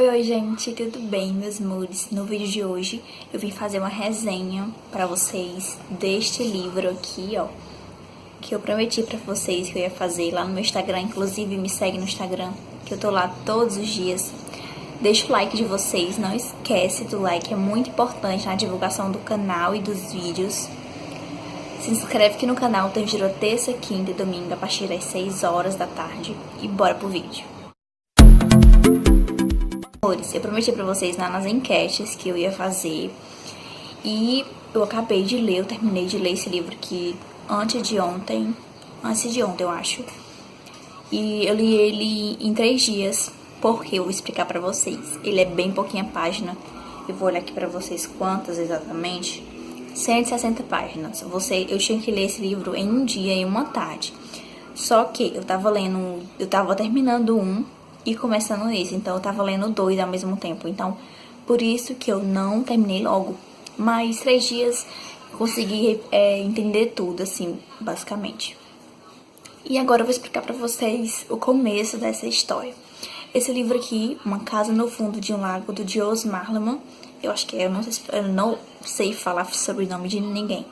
Oi, gente, tudo bem, meus moods? No vídeo de hoje eu vim fazer uma resenha pra vocês deste livro aqui, ó, que eu prometi pra vocês que eu ia fazer lá no meu Instagram. Inclusive, me segue no Instagram, que eu tô lá todos os dias. Deixa o like de vocês, não esquece do like, é muito importante na divulgação do canal e dos vídeos. Se inscreve aqui no canal, tem giro terça, quinta e domingo a partir das 6 horas da tarde. E bora pro vídeo. Eu prometi pra vocês nas enquetes que eu ia fazer. E eu acabei de ler, eu terminei de ler esse livro aqui antes de ontem eu acho. E eu li ele em 3 dias, porque eu vou explicar pra vocês. Ele é bem pouquinha página. Eu vou olhar aqui pra vocês quantas exatamente. 160 páginas. Eu tinha que ler esse livro em um dia e uma tarde. Só que eu tava terminando um e começando esse, então eu tava lendo 2 ao mesmo tempo. Então, por isso que eu não terminei logo. Mas 3 dias consegui entender tudo, assim, basicamente. E agora eu vou explicar pra vocês o começo dessa história. Esse livro aqui, Uma Casa no Fundo de um Lago, do Joyce Malerman. Eu acho que eu não sei falar sobre o nome de ninguém.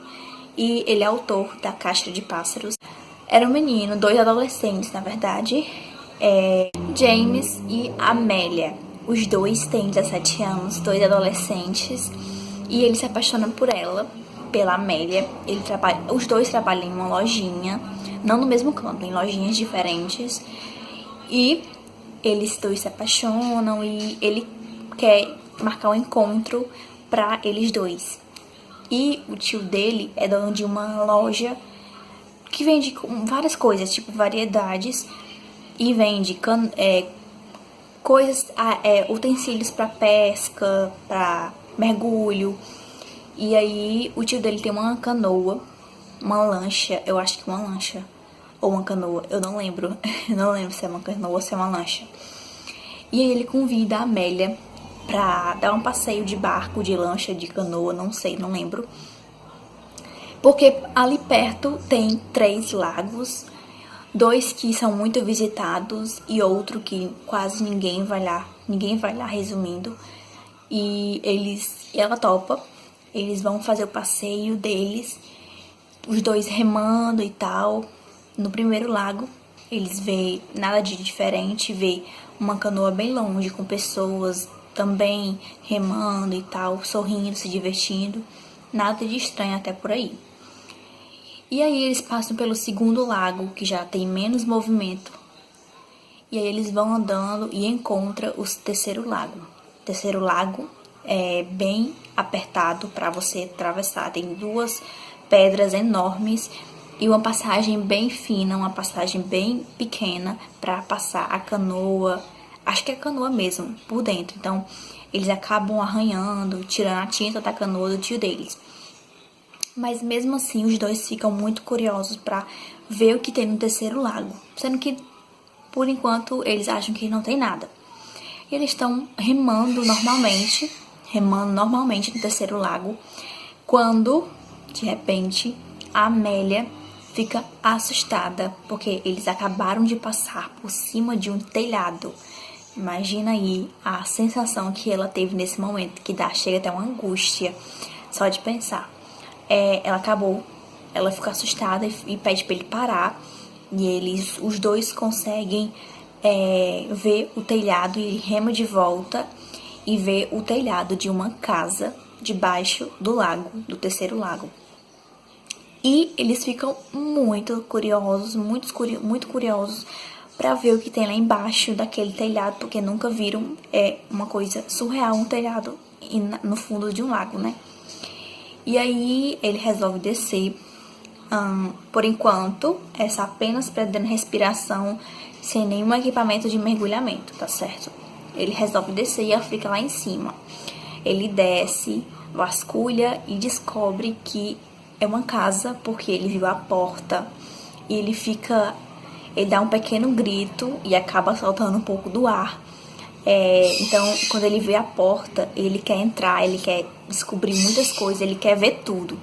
E ele é autor da Caixa de Pássaros. Era um menino, 2 adolescentes, na verdade. James e Amélia. Os dois têm 17 anos, 2 adolescentes. E ele se apaixona por ela, pela Amélia. Os dois trabalham em uma lojinha, não no mesmo canto, em lojinhas diferentes. E eles dois se apaixonam e ele quer marcar um encontro pra eles dois. E o tio dele é dono de uma loja que vende várias coisas, tipo variedades. E vende coisas, utensílios pra pesca, pra mergulho. E aí o tio dele tem uma canoa, uma lancha, eu acho que uma lancha. Ou uma canoa, eu não lembro. Eu não lembro se é uma canoa ou se é uma lancha. E aí ele convida a Amélia pra dar um passeio de barco, de lancha, de canoa, não sei, não lembro. Porque ali perto tem 3 lagos. 2 que são muito visitados e outro que quase ninguém vai lá, resumindo. E ela topa, eles vão fazer o passeio deles, os dois remando e tal. No primeiro lago, eles vê nada de diferente, vê uma canoa bem longe, com pessoas também remando e tal, sorrindo, se divertindo. Nada de estranho até por aí. E aí eles passam pelo segundo lago, que já tem menos movimento. E aí eles vão andando e encontram o terceiro lago. O terceiro lago é bem apertado para você atravessar. Tem 2 pedras enormes e uma passagem bem fina, uma passagem bem pequena para passar a canoa. Acho que é a canoa mesmo, por dentro. Então eles acabam arranhando, tirando a tinta da canoa do tio deles. Mas mesmo assim, os dois ficam muito curiosos pra ver o que tem no terceiro lago. Sendo que, por enquanto, eles acham que não tem nada. E eles estão remando normalmente no terceiro lago. Quando, de repente, a Amélia fica assustada. Porque eles acabaram de passar por cima de um telhado. Imagina aí a sensação que ela teve nesse momento. Que chega até uma angústia só de pensar. Ela fica assustada e pede pra ele parar. E os dois conseguem ver o telhado, e ele rema de volta e vê o telhado de uma casa debaixo do lago, do terceiro lago. E eles ficam muito curiosos, muito curiosos pra ver o que tem lá embaixo daquele telhado, porque nunca viram uma coisa surreal, um telhado no fundo de um lago, né? E aí ele resolve descer, por enquanto, apenas prendendo respiração, sem nenhum equipamento de mergulhamento, tá certo? Ele resolve descer e ela fica lá em cima. Ele desce, vasculha e descobre que é uma casa, porque ele viu a porta. E ele dá um pequeno grito e acaba soltando um pouco do ar. Então, quando ele vê a porta, ele quer entrar, ele quer descobrir muitas coisas, ele quer ver tudo.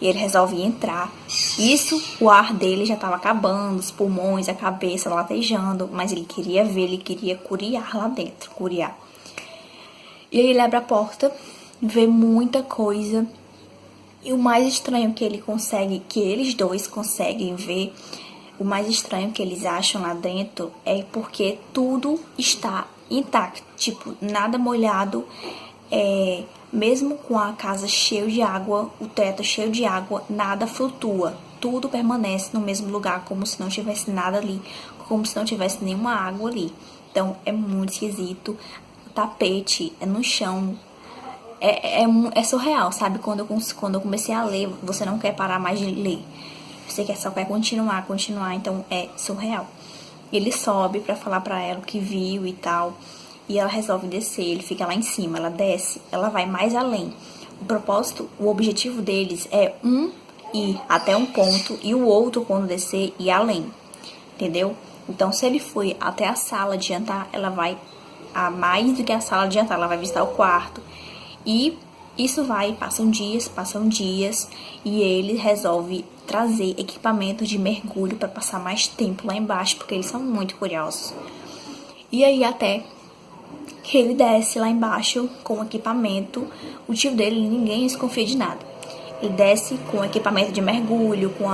E ele resolve entrar. Isso, o ar dele já estava acabando, os pulmões, a cabeça latejando, mas ele queria ver, ele queria curiar lá dentro, curiar. E aí ele abre a porta, vê muita coisa. E o mais estranho que eles dois conseguem ver, o mais estranho que eles acham lá dentro é porque tudo está intacto, tipo, nada molhado, mesmo com a casa cheia de água, o teto cheio de água, nada flutua, tudo permanece no mesmo lugar, como se não tivesse nada ali, como se não tivesse nenhuma água ali. Então é muito esquisito, o tapete é no chão. É surreal, sabe? Quando eu comecei a ler, você não quer parar mais de ler. Você só quer continuar, então é surreal. Ele sobe pra falar pra ela o que viu e tal. E ela resolve descer, ele fica lá em cima, ela desce, ela vai mais além. O objetivo deles é ir até um ponto e o outro, quando descer, ir além. Entendeu? Então, se ele foi até a sala de jantar, ela vai a mais do que a sala de jantar, ela vai visitar o quarto. E isso passam dias, e ele resolve trazer equipamento de mergulho para passar mais tempo lá embaixo, porque eles são muito curiosos. E aí até que ele desce lá embaixo com o equipamento, o tio dele, ninguém desconfia de nada. Ele desce com o equipamento de mergulho, com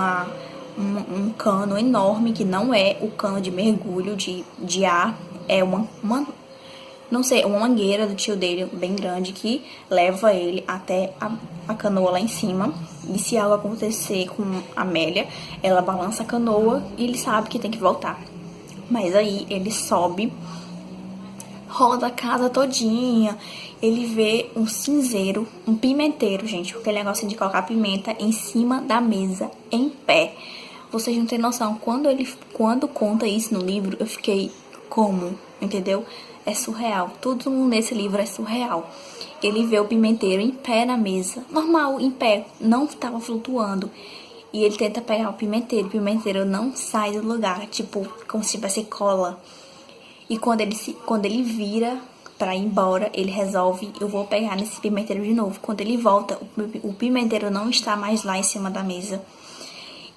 um cano enorme, que não é o cano de mergulho de ar, é não sei, uma mangueira do tio dele, bem grande, que leva ele até a canoa lá em cima. E se algo acontecer com a Amélia, ela balança a canoa e ele sabe que tem que voltar. Mas aí ele sobe, roda a casa todinha, ele vê um cinzeiro, um pimenteiro, gente, aquele negócio de colocar pimenta em cima da mesa, em pé. Vocês não têm noção, quando conta isso no livro, eu fiquei como, entendeu? É surreal, tudo nesse livro é surreal. Ele vê o pimenteiro em pé na mesa, normal, em pé, não estava flutuando. E ele tenta pegar o pimenteiro não sai do lugar, tipo, como se tivesse cola. E quando ele vira pra ir embora, ele resolve, eu vou pegar nesse pimenteiro de novo. Quando ele volta, o pimenteiro não está mais lá em cima da mesa.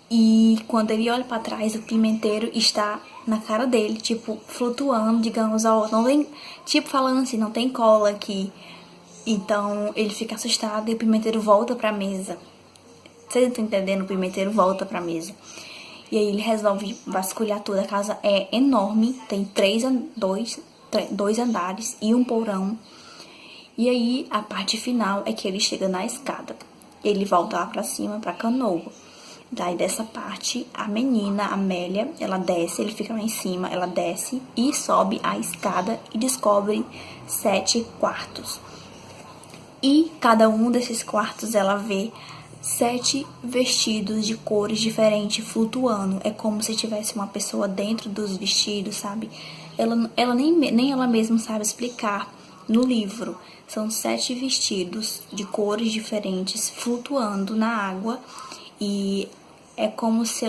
E quando ele olha pra trás, o pimenteiro está na cara dele, tipo, flutuando, digamos, não tem, tipo, falando assim, não tem cola aqui. Então, ele fica assustado e o pimenteiro volta pra mesa. Vocês estão entendendo? O pimenteiro volta pra mesa. E aí ele resolve vasculhar tudo. A casa é enorme, tem dois andares e um porão. E aí, a parte final é que ele chega na escada. Ele volta lá pra cima, pra canoa. Daí, dessa parte, a menina, a Amélia, ela desce, ele fica lá em cima, ela desce e sobe a escada e descobre 7 quartos. E cada um desses quartos ela vê 7 vestidos de cores diferentes flutuando. É como se tivesse uma pessoa dentro dos vestidos, sabe? Ela nem ela mesma sabe explicar no livro. São 7 vestidos de cores diferentes flutuando na água. E é como se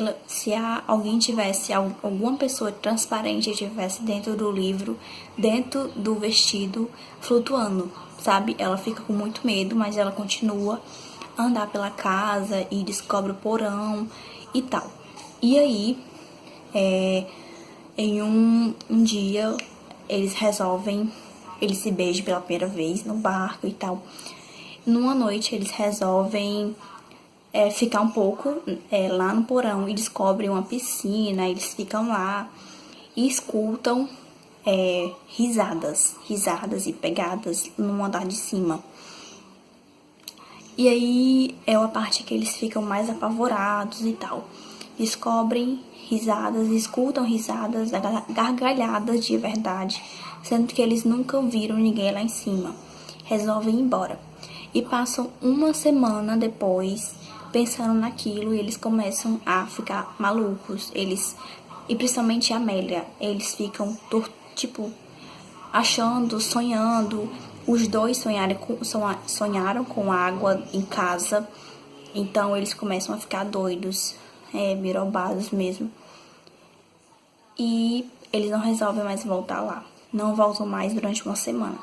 alguém tivesse, alguma pessoa transparente estivesse dentro do livro, dentro do vestido, flutuando, sabe? Ela fica com muito medo, mas ela continua a andar pela casa e descobre o porão e tal. E aí, em um dia, eles se beijam pela primeira vez no barco e tal. Numa noite, eles resolvem ficar um pouco lá no porão e descobrem uma piscina. Eles ficam lá e escutam risadas e pegadas no andar de cima. E aí é uma parte que eles ficam mais apavorados e tal. Descobrem risadas, escutam risadas, gargalhadas de verdade, sendo que eles nunca viram ninguém lá em cima. Resolvem ir embora. E passam uma semana depois pensando naquilo e eles começam a ficar malucos. E principalmente a Amélia, eles ficam, tipo, achando, sonhando. Os dois sonharam com água em casa, então eles começam a ficar doidos, birobados mesmo. E eles não resolvem mais voltar lá, não voltam mais durante uma semana.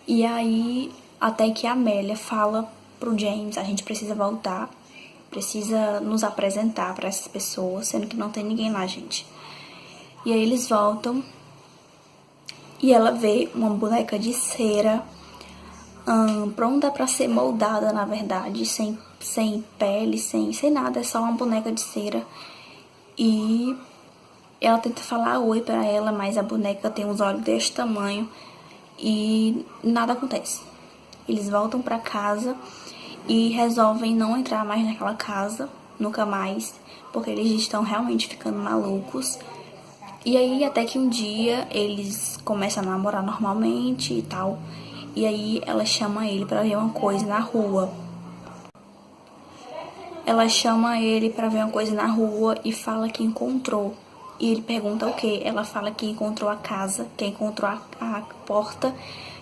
E aí, até que a Amélia fala pro James, a gente precisa voltar, precisa nos apresentar para essas pessoas, sendo que não tem ninguém lá, gente. E aí eles voltam e ela vê uma boneca de cera, pronta pra ser moldada, na verdade, sem pele, sem nada, é só uma boneca de cera. E ela tenta falar oi pra ela, mas a boneca tem uns olhos desse tamanho e nada acontece. Eles voltam pra casa e resolvem não entrar mais naquela casa, nunca mais, porque eles estão realmente ficando malucos. E aí até que um dia eles começam a namorar normalmente e tal. E aí ela chama ele pra ver uma coisa na rua. Ela chama ele pra ver uma coisa na rua e fala que encontrou. E ele pergunta o quê? Ela fala que encontrou a casa, que encontrou a porta,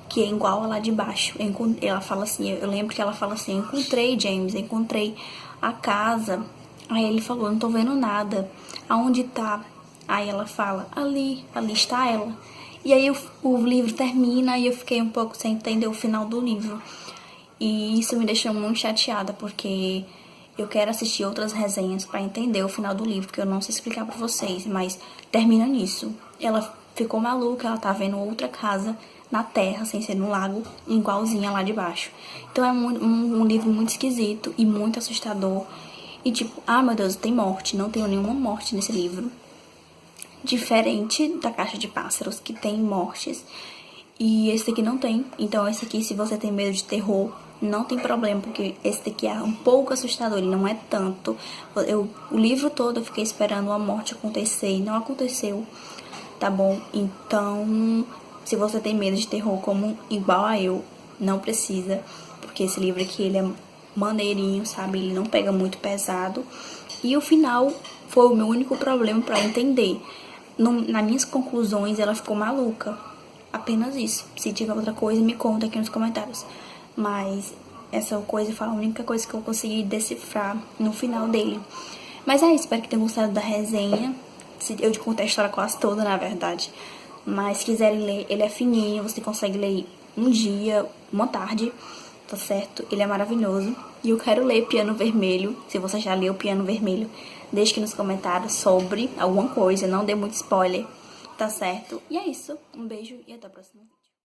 que é igual a lá de baixo. Ela fala assim, eu lembro que ela fala assim, encontrei, James, encontrei a casa. Aí ele falou, não tô vendo nada. Aonde tá? Aí ela fala, ali está ela. E aí o livro termina e eu fiquei um pouco sem entender o final do livro. E isso me deixou muito chateada, porque eu quero assistir outras resenhas pra entender o final do livro, que eu não sei explicar pra vocês, mas termina nisso. Ela ficou maluca, ela tá vendo outra casa na terra, sem ser no lago, igualzinha lá de baixo. Então é um livro muito esquisito e muito assustador. E tipo, ah meu Deus, tem morte. Não tem nenhuma morte nesse livro. Diferente da Caixa de Pássaros, que tem mortes. E esse aqui não tem. Então esse aqui, se você tem medo de terror, não tem problema, porque esse daqui é um pouco assustador, ele não é tanto. O livro todo eu fiquei esperando a morte acontecer e não aconteceu, tá bom? Então, se você tem medo de terror como igual a eu, não precisa, porque esse livro aqui, ele é maneirinho, sabe? Ele não pega muito pesado. E o final foi o meu único problema pra entender. Nas minhas conclusões, ela ficou maluca. Apenas isso. Se tiver outra coisa, me conta aqui nos comentários. Mas essa coisa foi a única coisa que eu consegui decifrar no final dele. Mas é isso, espero que tenham gostado da resenha. Eu te contei a história quase toda, na verdade. Mas se quiserem ler, ele é fininho, você consegue ler um dia, uma tarde, tá certo? Ele é maravilhoso. E eu quero ler Piano Vermelho. Se você já leu Piano Vermelho, deixe aqui nos comentários sobre alguma coisa, não dê muito spoiler, tá certo? E é isso, um beijo e até a próxima.